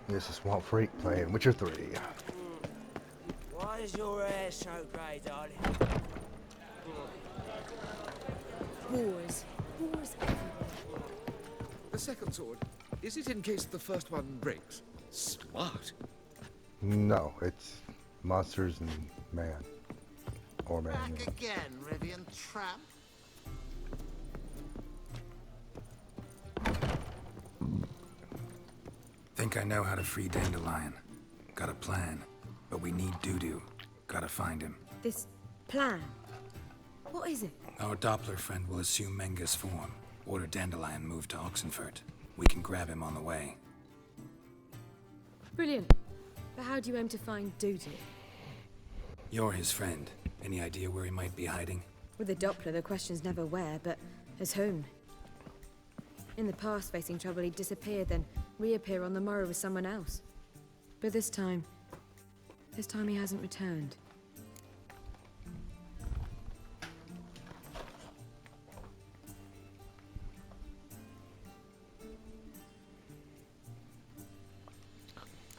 This is Swamp Freak playing Witcher 3. Why is your hair so grey, darling? Wars. Wars everywhere. The second sword, is it in case the first one breaks? Smart. No, it's monsters and man. Or man. Back again, Rivian tramp. Think I know how to free Dandelion. Got a plan, but we need Dudu. Gotta find him. This plan. What is it? Our Doppler friend will assume Menga's form. Order Dandelion moved to Oxenfurt. We can grab him on the way. Brilliant. But how do you aim to find Dudu? You're his friend. Any idea where he might be hiding? With the Doppler, the question's never where, but as whom? In the past, facing trouble, he'd disappear, then reappear on the morrow with someone else. But this time he hasn't returned.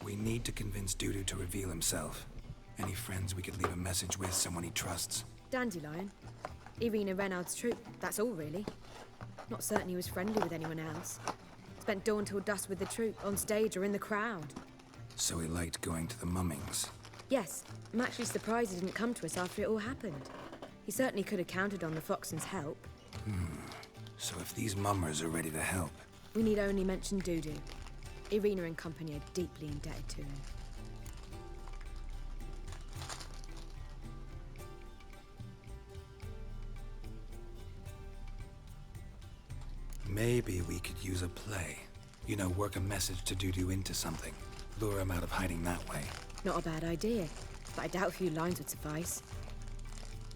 We need to convince Dudu to reveal himself. Any friends we could leave a message with, someone he trusts? Dandelion. Irina Reynard's troupe, that's all really. Not certain he was friendly with anyone else. Spent dawn till dusk with the troupe, on stage or in the crowd. So he liked going to the mummings. Yes, I'm actually surprised he didn't come to us after it all happened. He certainly could have counted on the Foxen's help. So if these mummers are ready to help, We need only mention Dudu. Irina and company are deeply indebted to him. maybe we could use a play. You know, work a message to Dudu into something. Lure him out of hiding that way. Not a bad idea, but I doubt a few lines would suffice.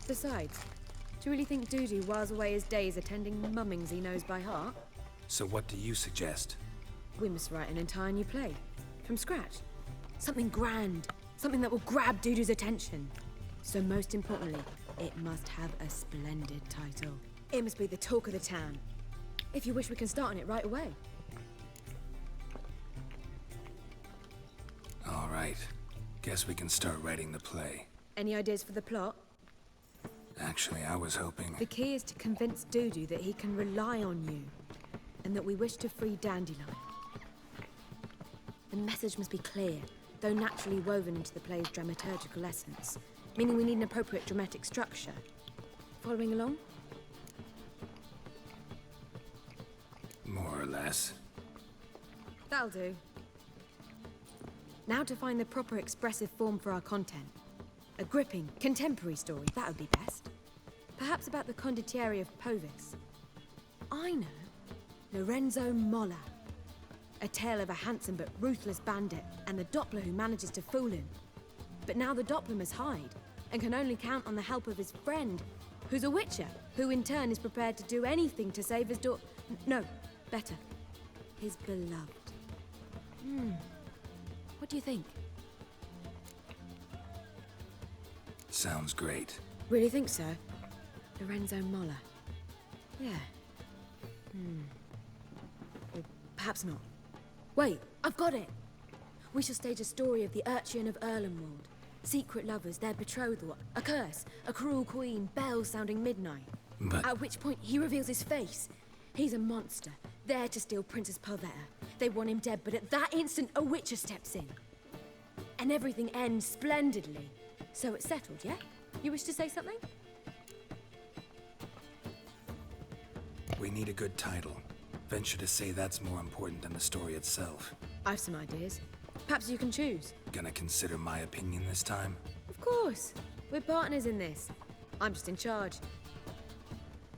Besides, do you really think Dudu whiles away his days attending mummings he knows by heart? So what do you suggest? We must write an entire new play. From scratch. Something grand. Something that will grab Dudu's attention. So most importantly, it must have a splendid title. It must be the talk of the town. If you wish, we can start on it right away. All right. Guess we can start writing the play. Any ideas for the plot? Actually, I was hoping... The key is to convince Dudu that he can rely on you, and that we wish to free Dandelion. The message must be clear, though naturally woven into the play's dramaturgical essence, meaning we need an appropriate dramatic structure. Following along? More or less. That'll do. Now to find the proper expressive form for our content. A gripping, contemporary story, that would be best. Perhaps about the condottieri of Povis. I know. Lorenzo Molla. A tale of a handsome but ruthless bandit, and the Doppler who manages to fool him. But now the Doppler must hide, and can only count on the help of his friend, who's a witcher, who in turn is prepared to do anything to save his No, better. His beloved. What do you think? Sounds great. Really think so? Lorenzo Molla. Yeah. Or perhaps not. Wait, I've got it! We shall stage a story of the Urchin of Erlenwald. Secret lovers, their betrothal, a curse, a cruel queen, bells sounding midnight. But... At which point he reveals his face. He's a monster, there to steal Princess Pavetta. They want him dead, but at that instant a witcher steps in. And everything ends splendidly. So it's settled, yeah? You wish to say something? We need a good title. Venture to say that's more important than the story itself. I've some ideas. Perhaps you can choose. Gonna consider my opinion this time? Of course. We're partners in this. I'm just in charge.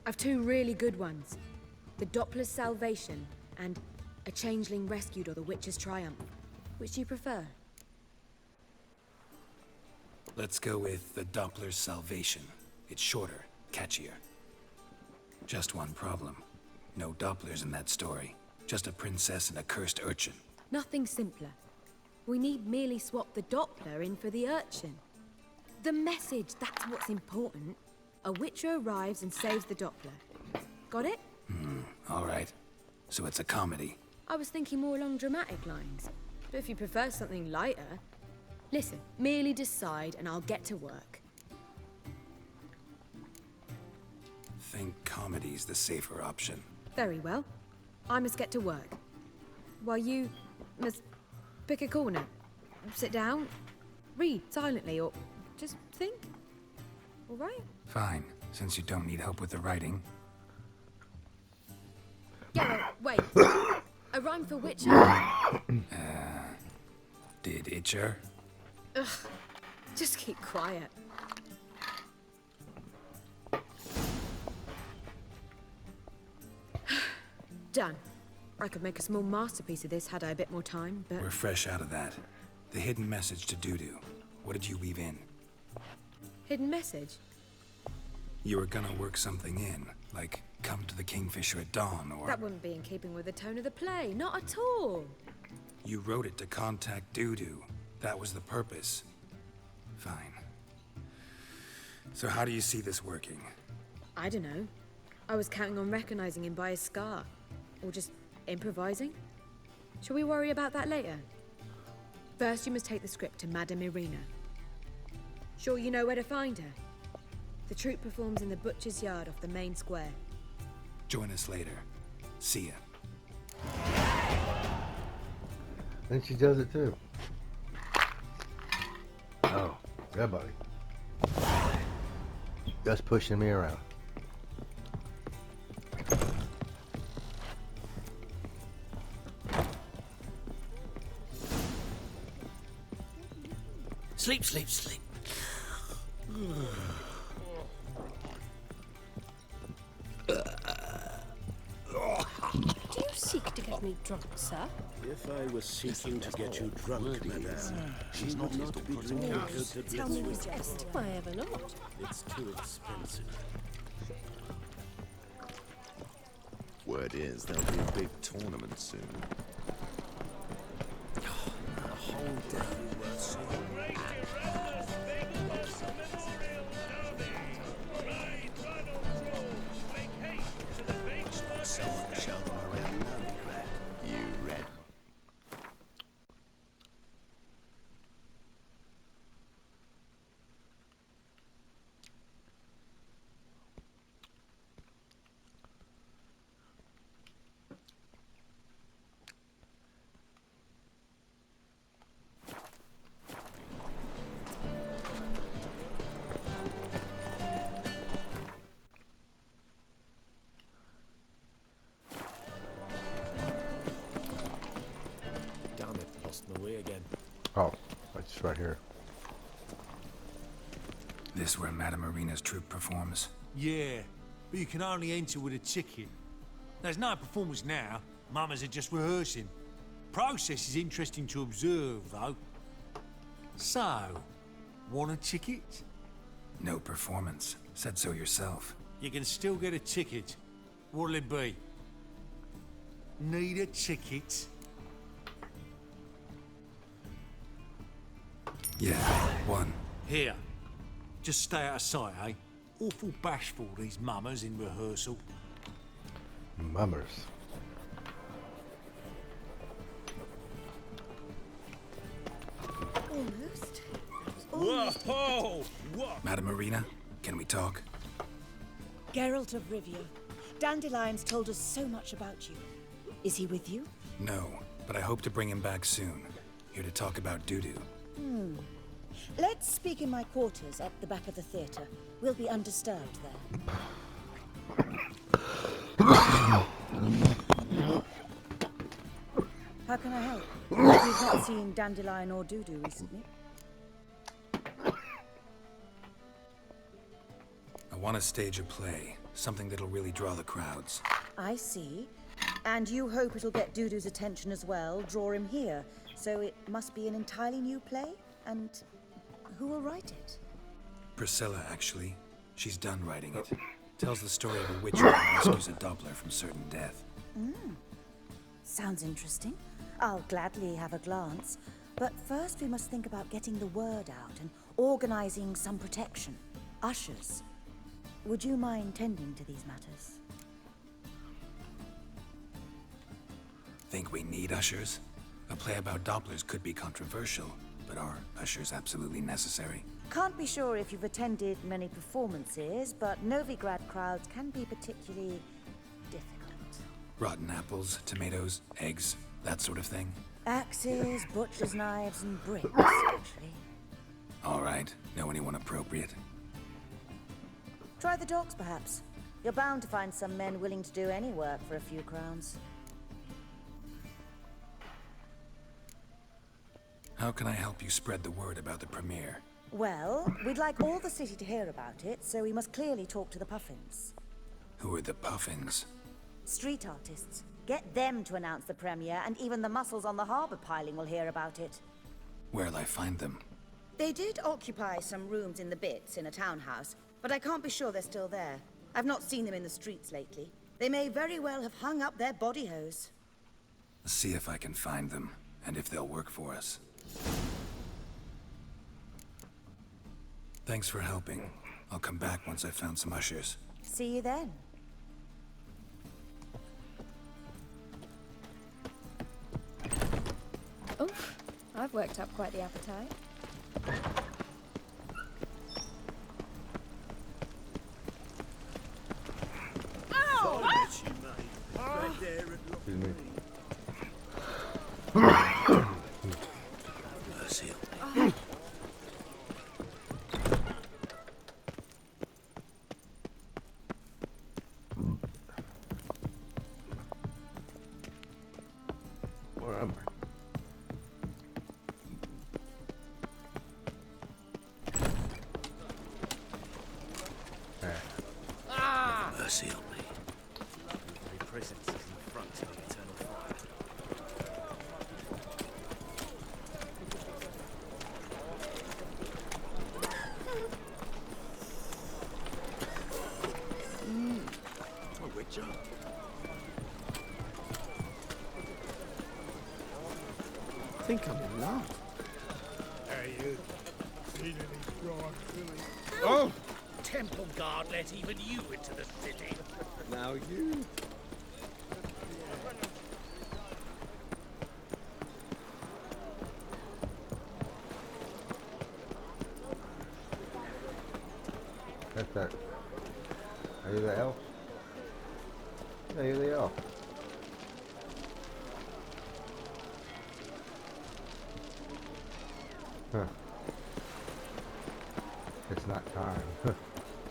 I've two really good ones. The Doppler's Salvation and A Changeling Rescued or the Witcher's Triumph. Which do you prefer? Let's go with the Doppler's Salvation. It's shorter, catchier. Just one problem. No Dopplers in that story. Just a princess and a cursed urchin. Nothing simpler. We need merely swap the Doppler in for the urchin. The message, that's what's important. A witcher arrives and saves the Doppler. Got it? All right. So it's a comedy. I was thinking more along dramatic lines. But if you prefer something lighter... Listen, merely decide and I'll get to work. Think comedy's the safer option. Very well. I must get to work. While you must pick a corner. Sit down, read silently, or just think. All right? Fine, since you don't need help with the writing. Geralt, wait. A rhyme for Witcher? Did Itcher? Ugh, just keep quiet. Done. I could make a small masterpiece of this had I a bit more time, but... We're fresh out of that. The hidden message to Dudu. What did you weave in? Hidden message? You were gonna work something in, like come to the Kingfisher at dawn, or... That wouldn't be in keeping with the tone of the play, not at all. You wrote it to contact Dudu. That was the purpose. Fine. So how do you see this working? I don't know. I was counting on recognizing him by his scar. Or just improvising. Shall we worry about that later? First, you must take the script to Madame Irina. Sure you know where to find her? The troupe performs in the butcher's yard off the main square. Join us later. See ya. And she does it too. Oh, yeah, buddy. Just pushing me around. Sleep, sleep, sleep. Do you seek to get me drunk, sir? If I was seeking to get you drunk, madame, she's not to be drinking. Tell me the jest. Why ever not? It's too expensive. Word is there'll be a big tournament soon. The whole day worth seeing. Someone show them around Novigrad. You read? Damn it, lost my way again. Oh, it's right here. This where Madame Irina's troupe performs? Yeah, but you can only enter with a ticket. There's no performance now. Mamas are just rehearsing. Process is interesting to observe, though. So, want a ticket? No performance. Said so yourself. You can still get a ticket. What'll it be? Need a ticket? Yeah, one. Here. Just stay out of sight, eh? Awful bashful, these mamas in rehearsal. Mummers. Almost. Whoa! What? Madame Irina, can we talk? Geralt of Rivia. Dandelion's told us so much about you. Is he with you? No, but I hope to bring him back soon. Here to talk about Dudu. Let's speak in my quarters at the back of the theatre. We'll be undisturbed there. How can I help? We've not seen Dandelion or Dudu recently. I want to stage a play. Something that'll really draw the crowds. I see. And you hope it'll get Dudu's attention as well, draw him here. So it must be an entirely new play? And who will write it? Priscilla, actually. She's done writing it. Tells the story of a witcher who rescues a Doppler from certain death. Sounds interesting. I'll gladly have a glance. But first we must think about getting the word out and organizing some protection. Ushers. Would you mind tending to these matters? Think we need ushers? A play about Dopplers could be controversial, but are ushers absolutely necessary? Can't be sure if you've attended many performances, but Novigrad crowds can be particularly difficult. Rotten apples, tomatoes, eggs, that sort of thing? Axes, butcher's knives, and bricks, actually. All right. Know anyone appropriate? Try the docks, perhaps. You're bound to find some men willing to do any work for a few crowns. How can I help you spread the word about the premiere? Well, we'd like all the city to hear about it, so we must clearly talk to the Puffins. Who are the Puffins? Street artists. Get them to announce the premiere, and even the muscles on the harbour piling will hear about it. Where'll I find them? They did occupy some rooms in the Bits in a townhouse, but I can't be sure they're still there. I've not seen them in the streets lately. They may very well have hung up their body hose. See if I can find them, and if they'll work for us. Thanks for helping. I'll come back once I've found some ushers. See you then. Oh, I've worked up quite the appetite. Excuse me. Mercy. Where am I? Mercy on me. The presence is in front of the eternal fire. A witcher. I think I'm in love. Hey, you. Seen any drawing filly? Oh! Temple Guard let even you into the city. Now you. That's that. Are you the elf? Yeah, you're the elf. Huh. It's not time.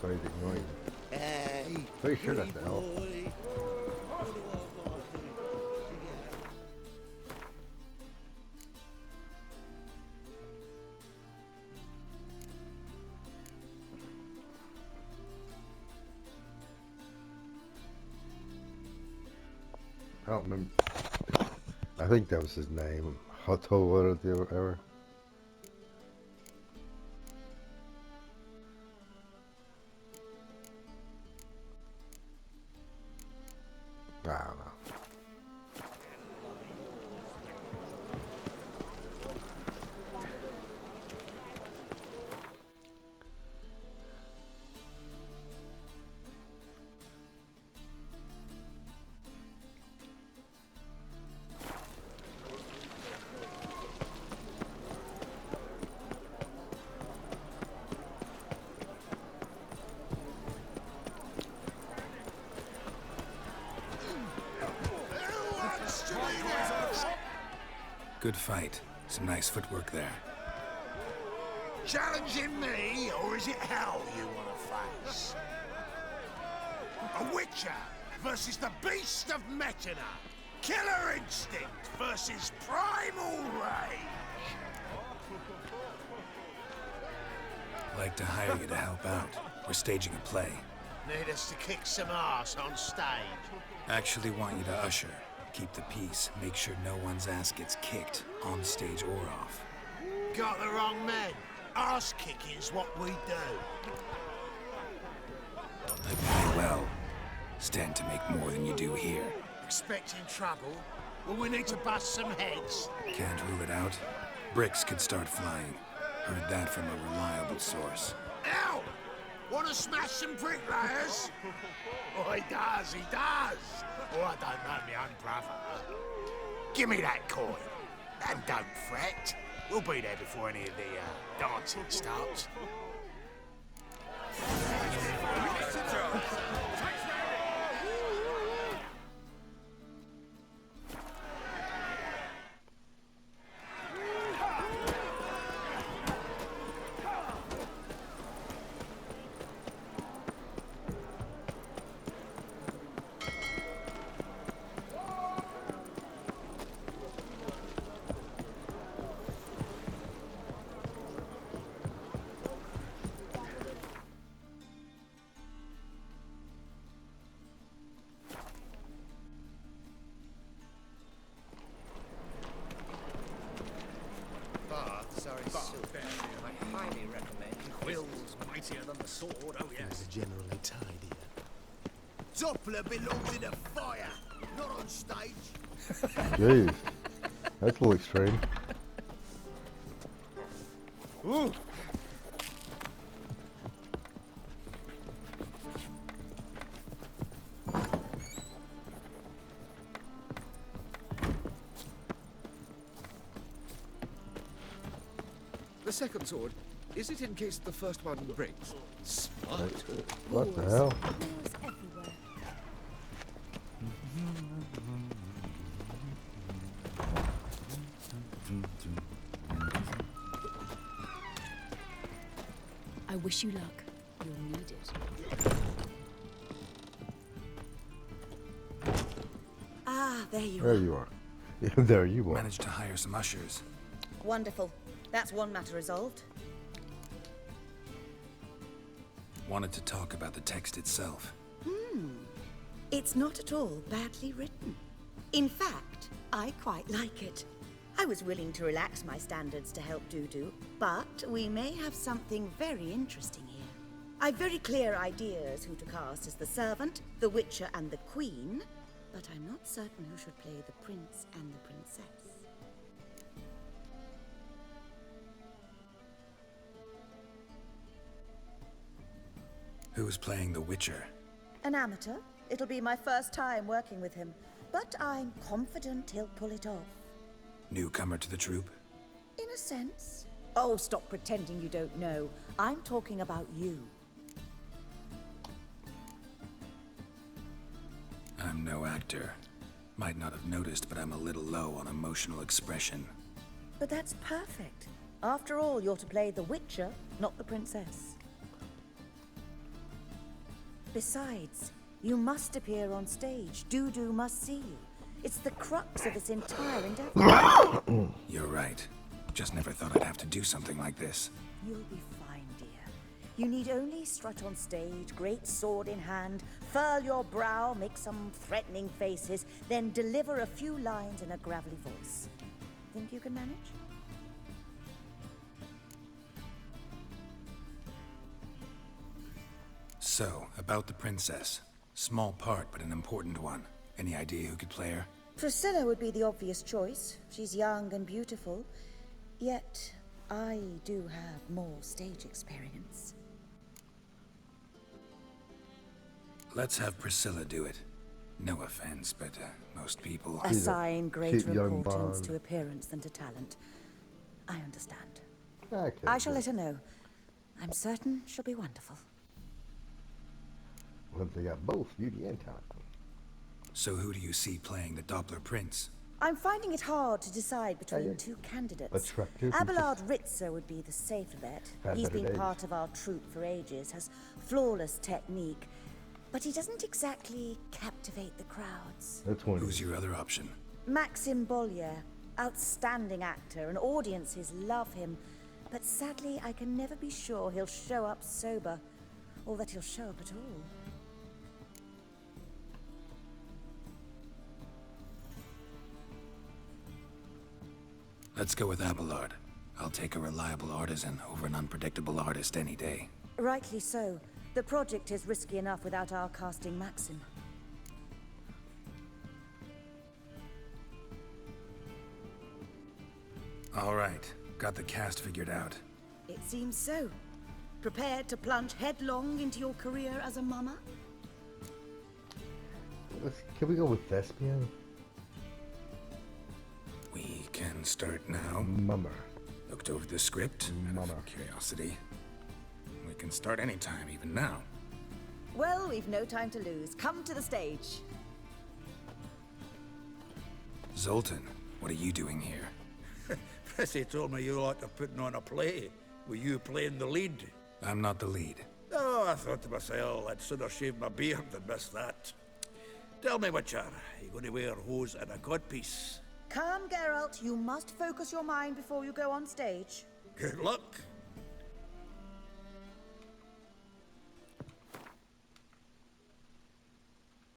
So he's ignoring you. Hey. Pretty sure that's the elf. I don't remember. I think that was his name. Hoto, whatever. I don't know. Good fight. Some nice footwork there. Challenging me, or is it hell you want to face? A witcher versus the beast of Metina. Killer instinct versus primal rage. I'd like to hire you to help out. We're staging a play. Need us to kick some ass on stage. Actually want you to usher. Keep the peace. Make sure no one's ass gets kicked, on stage or off. Got the wrong men. Ass kicking's what we do. I pay well. Stand to make more than you do here. Expecting trouble? Well, we need to bust some heads. Can't rule it out. Bricks could start flying. Heard that from a reliable source. Ow! Want to smash some bricklayers? Oh, he does, he does. Oh, I don't know my own brother. Give me that coin. And don't fret. We'll be there before any of the dancing starts. I highly recommend quills mightier than the sword, oh yes. Generally tidier. Doppler belongs in a fire, not on stage. Jeez. That's a little extreme. Ooh. The second sword, is it in case the first one breaks? Smart. What the hell? Doors everywhere. I wish you luck. You'll need it. Ah, there you There are. you are. Yeah, there you are. Managed to hire some ushers. Wonderful. That's one matter resolved. Wanted to talk about the text itself. It's not at all badly written. In fact, I quite like it. I was willing to relax my standards to help Dudu, but we may have something very interesting here. I've very clear ideas who to cast as the servant, the witcher, and the queen, but I'm not certain who should play the prince and the princess. Who's playing the Witcher? An amateur. It'll be my first time working with him, but I'm confident he'll pull it off. Newcomer to the troupe? In a sense. Oh, stop pretending you don't know. I'm talking about you. I'm no actor. Might not have noticed, but I'm a little low on emotional expression. But that's perfect. After all, you're to play the Witcher, not the princess. Besides, you must appear on stage. Dudu must see you. It's the crux of this entire endeavor. You're right. Just never thought I'd have to do something like this. You'll be fine, dear. You need only strut on stage, great sword in hand, furl your brow, make some threatening faces, then deliver a few lines in a gravelly voice. Think you can manage? So, about the princess. Small part, but an important one. Any idea who could play her? Priscilla would be the obvious choice. She's young and beautiful. Yet, I do have more stage experience. Let's have Priscilla do it. No offense, but most people... Assign greater cute young importance blonde. to appearance than to talent. I understand. Okay. I shall let her know. I'm certain she'll be wonderful. Once they got both beauty and talent. So who do you see playing the Doppler Prince? I'm finding it hard to decide between yeah. two candidates. Attractive. Abelard Ritzer would be the safer bet. Had He's better been days. part of our troupe for ages, has flawless technique, but he doesn't exactly captivate the crowds. That's one. Who's your other option? Maxim Bollier, outstanding actor, and audiences love him, but sadly I can never be sure he'll show up sober, or that he'll show up at all. Let's go with Abelard. I'll take a reliable artisan over an unpredictable artist any day. Rightly so. The project is risky enough without our casting Maxim. All right, got the cast figured out. It seems so. Prepared to plunge headlong into your career as a mama? Can we go with Thespian? We can can start now. Mummer. Looked over the script. Out of curiosity. We can start anytime, even now. Well, we've no time to lose. Come to the stage. Zoltan, what are you doing here? Prissy told me you like putting on a play. Were you playing the lead? I'm not the lead. Oh, I thought to myself, I'd sooner shave my beard than miss that. Tell me, Witcher, are you going to wear hose and a codpiece? Come, Geralt. You must focus your mind before you go on stage. Good luck.